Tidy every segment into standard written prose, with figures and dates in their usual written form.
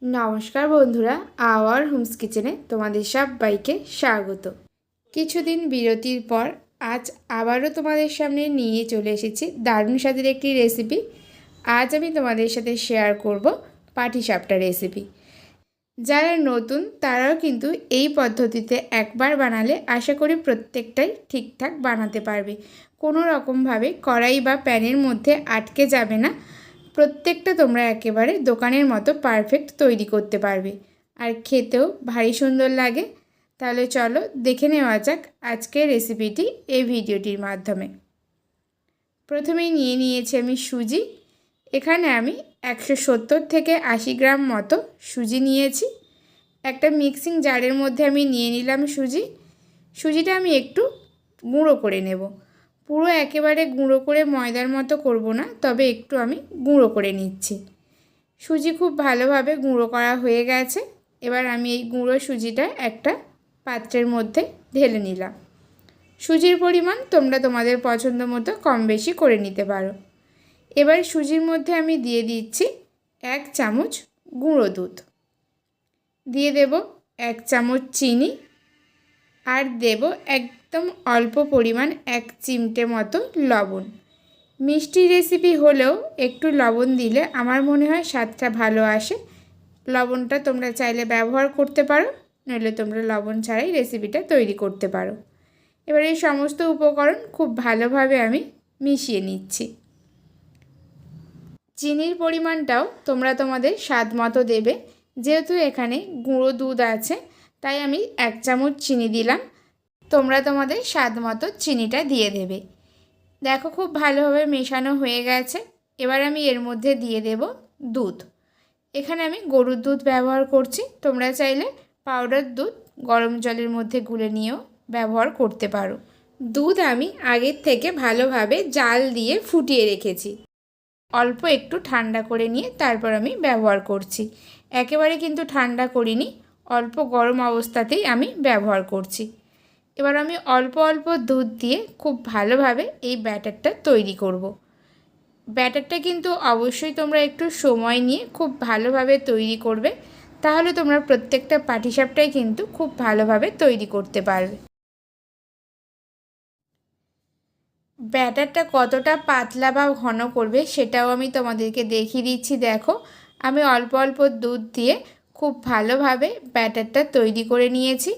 নমস্কার বন্ধুরা, hour Holmes কিচেনে তোমাদের সবাইকে স্বাগত। কিছুদিন বিরতির পর আজ আবারও তোমাদের সামনে নিয়ে চলে এসেছি দারুণ স্বাদের একটি রেসিপি। আজ আমি তোমাদের সাথে শেয়ার করব পাটিসাপটা রেসিপি। যারা নতুন তারাও কিন্তু এই পদ্ধতিতে একবার বানালে আশা করি প্রত্যেকটাই ঠিকঠাক বানাতে পারবে। কোনো রকমভাবে কড়াই বা প্যানের মধ্যে আটকে যাবে না। প্রত্যেকটা তোমরা একেবারে দোকানের মতো পারফেক্ট তৈরি করতে পারবে, আর খেতেও ভারী সুন্দর লাগে। তাহলে চলো দেখে নেওয়া যাক আজকের রেসিপিটি এই ভিডিওটির মাধ্যমে। প্রথমেই নিয়ে নিয়েছি আমি সুজি। এখানে আমি 170 থেকে 80 গ্রাম মতো সুজি নিয়েছি। একটা মিক্সিং জারের মধ্যে আমি নিয়ে নিলাম সুজিটা আমি একটু গুঁড়ো করে নেব। পুরো একেবারে গুঁড়ো করে ময়দার মতো করব না, তবে একটু আমি গুঁড়ো করে নিচ্ছি। সুজি খুব ভালোভাবে গুঁড়ো করা হয়ে গেছে। এবার আমি এই গুঁড়ো সুজিটা একটা পাত্রের মধ্যে ঢেলে নিলাম। সুজির পরিমাণ তোমরা তোমাদের পছন্দ মতো কম বেশি করে নিতে পারো। এবার সুজির মধ্যে আমি দিয়ে দিচ্ছি 1 চামচ গুঁড়ো দুধ, দিয়ে দেব 1 চামচ চিনি, আর দেব একদম অল্প পরিমাণ 1 চিমটে মতো লবণ। মিষ্টি রেসিপি হলেও একটু লবণ দিলে আমার মনে হয় স্বাদটা ভালো আসে। লবণটা তোমরা চাইলে ব্যবহার করতে পারো, নইলে তোমরা লবণ ছাড়াই রেসিপিটা তৈরি করতে পারো। এবার এই সমস্ত উপকরণ খুব ভালোভাবে আমি মিশিয়ে নিচ্ছি। চিনির পরিমাণটাও তোমরা তোমাদের স্বাদ মতো দেবে। যেহেতু এখানে গুঁড়ো দুধ আছে তাই আমি 1 চামচ চিনি দিলাম। তোমরা তোমাদের স্বাদ মতো চিনিটা দিয়ে দেবে। দেখো খুব ভালোভাবে মেশানো হয়ে গেছে। এবার আমি এর মধ্যে দিয়ে দেব দুধ। এখানে আমি গরুর দুধ ব্যবহার করছি, তোমরা চাইলে পাউডার দুধ গরম জলের মধ্যে গুলে নিয়েও ব্যবহার করতে পারো। দুধ আমি আগের থেকে ভালোভাবে জাল দিয়ে ফুটিয়ে রেখেছি। অল্প একটু ঠান্ডা করে নিয়ে তারপর আমি ব্যবহার করছি। একেবারে কিন্তু ঠান্ডা করিনি, অল্প গরম অবস্থাতেই আমি ব্যবহার করছি। এবার আমি অল্প অল্প দুধ দিয়ে খুব ভালোভাবে এই ব্যাটারটা তৈরি করব। ব্যাটারটা কিন্তু অবশ্যই তোমরা একটু সময় নিয়ে খুব ভালোভাবে তৈরি করবে, তাহলে তোমরা প্রত্যেকটা পাটিসাপটাই কিন্তু খুব ভালোভাবে তৈরি করতে পারবে। ব্যাটারটা কতটা পাতলা বা ঘন করবে সেটাও আমি তোমাদেরকে দেখিয়ে দিচ্ছি। দেখো আমি অল্প অল্প দুধ দিয়ে খুব ভালোভাবে ব্যাটারটা তৈরি করে নিয়েছি।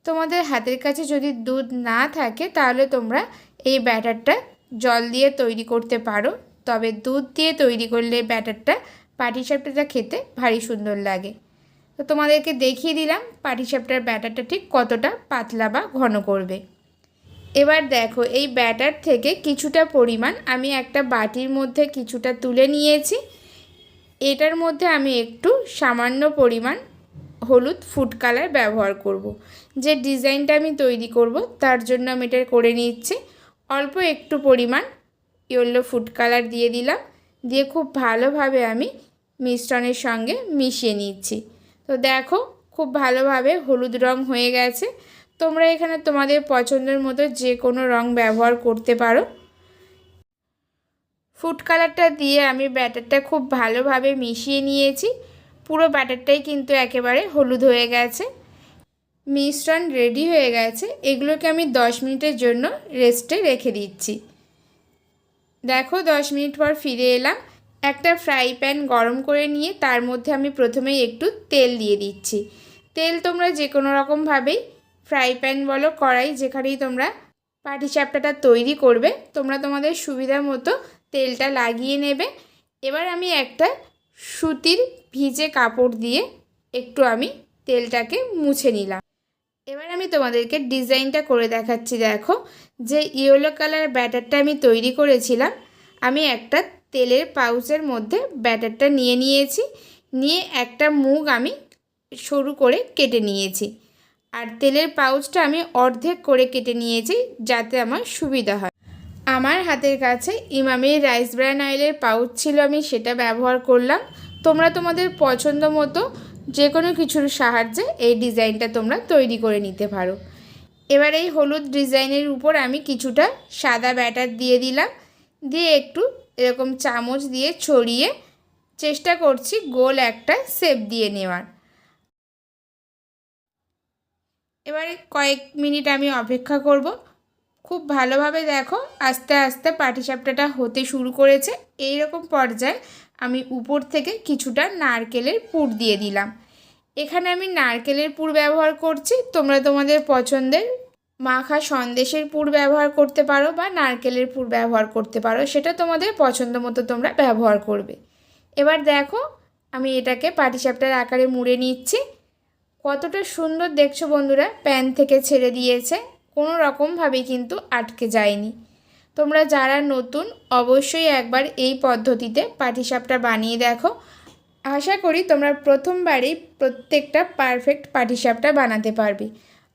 তোমাদের হাতের কাছে যদি দুধ না থাকে তাহলে তোমরা এই ব্যাটারটা জল দিয়ে তৈরি করতে পারো, তবে দুধ দিয়ে তৈরি করলে ব্যাটারটা পাটিসাপটাটা খেতে ভারী সুন্দর লাগে। তো তোমাদেরকে দেখিয়ে দিলাম পাটিসাপটার ব্যাটারটা ঠিক কতটা পাতলা বা ঘন করবে। এবার দেখো এই ব্যাটার থেকে কিছুটা পরিমাণ আমি একটা বাটির মধ্যে কিছুটা তুলে নিয়েছি। এটার মধ্যে আমি একটু সামান্য পরিমাণ হলুদ ফুড কালার ব্যবহার করব। যে ডিজাইনটা আমি তৈরি করব তার জন্য আমি এটা করে নিচ্ছি। অল্প একটু পরিমাণ ইয়েলো ফুড কালার দিয়ে দিলাম, দিয়ে খুব ভালোভাবে আমি মিশ্রণের সঙ্গে মিশিয়ে নিচ্ছি। তো দেখো খুব ভালোভাবে হলুদ রং হয়ে গেছে। তোমরা এখানে তোমাদের পছন্দের মতো যে কোনো রং ব্যবহার করতে পারো। ফুড কালারটা দিয়ে আমি ব্যাটারটা খুব ভালোভাবে মিশিয়ে নিয়েছি। পুরো ব্যাটারটাই কিন্তু একেবারে হলুদ হয়ে গেছে। মিশ্রণ রেডি হয়ে গেছে। এগুলোকে আমি 10 মিনিটের জন্য রেস্টে রেখে দিচ্ছি। দেখো 10 মিনিট পর ফিরে এলাম। একটা ফ্রাই প্যান গরম করে নিয়ে তার মধ্যে আমি প্রথমেই একটু তেল দিয়ে দিচ্ছি। তেল তোমরা যে কোনো রকমভাবেই, ফ্রাই প্যান বলো কড়াই, যেখানেই তোমরা পাটিসাপটাটা তৈরি করবে তোমরা তোমাদের সুবিধা মতো তেলটা লাগিয়ে নেবে। এবার আমি একটা সুতির ভিজে কাপড় দিয়ে একটু আমি তেলটাকে মুছে নিলাম। এবার আমি তোমাদেরকে ডিজাইনটা করে দেখাচ্ছি। দেখো যে ইয়েলো কালার ব্যাটারটা আমি তৈরি করেছিলাম, আমি একটা তেলের পাউচের মধ্যে ব্যাটারটা নিয়ে নিয়েছি। নিয়ে একটা মুখ আমি সরু করে কেটে নিয়েছি, আর তেলের পাউচটা আমি অর্ধেক করে কেটে নিয়েছি যাতে আমার সুবিধা হয়। আমার হাতের কাছে ইমামির রাইস ব্র্যান অয়েলের পাউচ ছিল, আমি সেটা ব্যবহার করলাম। তোমরা তোমাদের পছন্দ মতো যে কোনো কিছুর সাহায্যে এই ডিজাইনটা তোমরা তৈরি করে নিতে পারো। এবার এই হলুদ ডিজাইনের উপর আমি কিছুটা সাদা ব্যাটার দিয়ে দিলাম, দিয়ে একটু এরকম চামচ দিয়ে ছড়িয়ে চেষ্টা করছি গোল একটা শেপ দিয়ে নেওয়ার। এবারে কয়েক মিনিট আমি অপেক্ষা করব। খুব ভালোভাবে দেখো আস্তে আস্তে পাটিসাপটাটা হতে শুরু করেছে। এই রকম পর্যায়ে আমি উপর থেকে কিছুটা নারকেলের পুর দিয়ে দিলাম। এখানে আমি নারকেলের পুর ব্যবহার করছি, তোমরা তোমাদের পছন্দের মাখা সন্দেশের পুর ব্যবহার করতে পারো বা নারকেলের পুর ব্যবহার করতে পারো, সেটা তোমাদের পছন্দ মতো তোমরা ব্যবহার করবে। এবার দেখো আমি এটাকে পাটিসাপটার আকারে মুড়ে নিচ্ছি। কতটা সুন্দর দেখছো বন্ধুরা, প্যান থেকে ছেড়ে দিয়েছে, কোনো রকমভাবেই কিন্তু আটকে যায়নি। তোমরা যারা নতুন অবশ্যই একবার এই পদ্ধতিতে পাটিসাপটা বানিয়ে দেখো। আশা করি তোমরা প্রথমবারেই প্রত্যেকটা পারফেক্ট পাটিসাপটা বানাতে পারবে।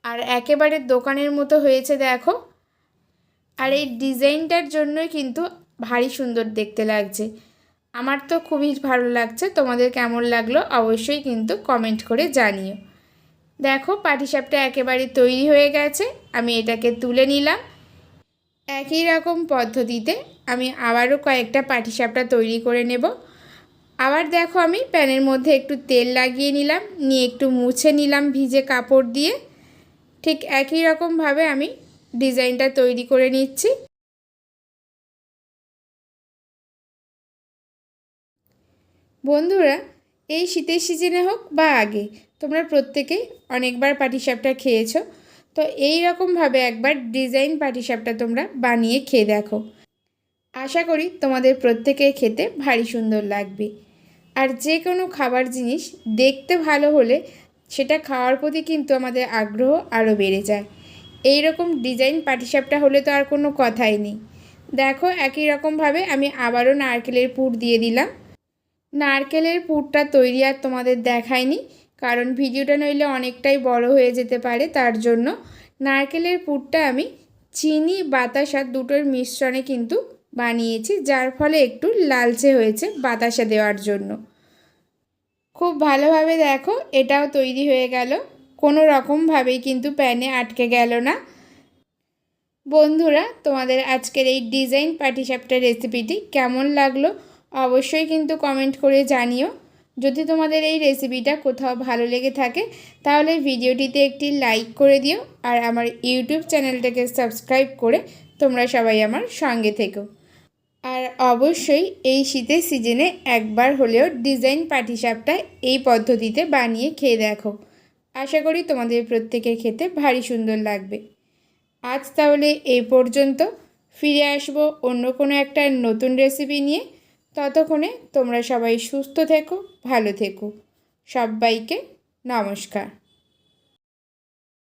আর একেবারে দোকানের মতো হয়েছে দেখো। আর এই ডিজাইনটার জন্যই কিন্তু ভারী সুন্দর দেখতে লাগছে। আমার তো খুবই ভালো লাগছে, তোমাদের কেমন লাগলো অবশ্যই কিন্তু কমেন্ট করে জানিও। দেখো পাটিসাপটা একেবারে তৈরি হয়ে গেছে, আমি এটাকে তুলে নিলাম। একই রকম পদ্ধতিতে আমি আবারও কয়েকটা পাটিসাপটা তৈরি করে নেব। আবার দেখো আমি প্যানের মধ্যে একটু তেল লাগিয়ে নিলাম, নিয়ে একটু মুছে নিলাম ভিজে কাপড় দিয়ে। ঠিক একই রকমভাবে আমি ডিজাইনটা তৈরি করে নিচ্ছি। বন্ধুরা এই শীতের সিজনে হোক বা আগে তোমরা প্রত্যেকেই অনেকবার পাটিসাপটা খেয়েছো, তো এই রকমভাবে একবার ডিজাইন পাটিসাপটা তোমরা বানিয়ে খেয়ে দেখো। আশা করি তোমাদের প্রত্যেকের খেতে ভারী সুন্দর লাগবে। আর যে কোনো খাবার জিনিস দেখতে ভালো হলে সেটা খাওয়ার প্রতি কিন্তু আমাদের আগ্রহ আরও বেড়ে যায়। এই রকম ডিজাইন পাটিসাপটা হলে তো আর কোনো কথাই নেই। দেখো একই রকমভাবে আমি আবারও নারকেলের পুর দিয়ে দিলাম। নারকেলের পুরটা তৈরি আর তোমাদের দেখায়নি, কারণ ভিডিওটা নইলে অনেকটাই বড় হয়ে যেতে পারে, তার জন্য নারকেলের পুরটা আমি চিনি বাতাসা দুটোর মিশ্রণে কিন্তু বানিয়েছি, যার ফলে একটু লালচে হয়েছে বাতাসা দেওয়ার জন্য। খুব ভালোভাবে দেখো এটাও তৈরি হয়ে গেল, কোনো রকমভাবেই কিন্তু প্যানে আটকে গেল না। বন্ধুরা তোমাদের আজকের এই ডিজাইন পাটিসাপটা রেসিপিটি কেমন লাগলো অবশ্যই কিন্তু কমেন্ট করে জানিও। যদি তোমাদের এই রেসিপিটা কোথাও ভালো লেগে থাকে তাহলে ভিডিওটিতে একটি লাইক করে দিও, আর আমার ইউটিউব চ্যানেলটাকে সাবস্ক্রাইব করে তোমরা সবাই আমার সঙ্গে থেকো। আর অবশ্যই এই শীতের সিজনে একবার হলেও ডিজাইন পাটিসাপটা এই পদ্ধতিতে বানিয়ে খেয়ে দেখো। আশা করি তোমাদের প্রত্যেকের খেতে ভারী সুন্দর লাগবে। আজ তাহলে এই পর্যন্ত, ফিরে আসবো অন্য কোনো একটা নতুন রেসিপি নিয়ে। ততক্ষণে তোমরা সবাই সুস্থ থেকো, ভালো থেকো। সবাইকে নমস্কার।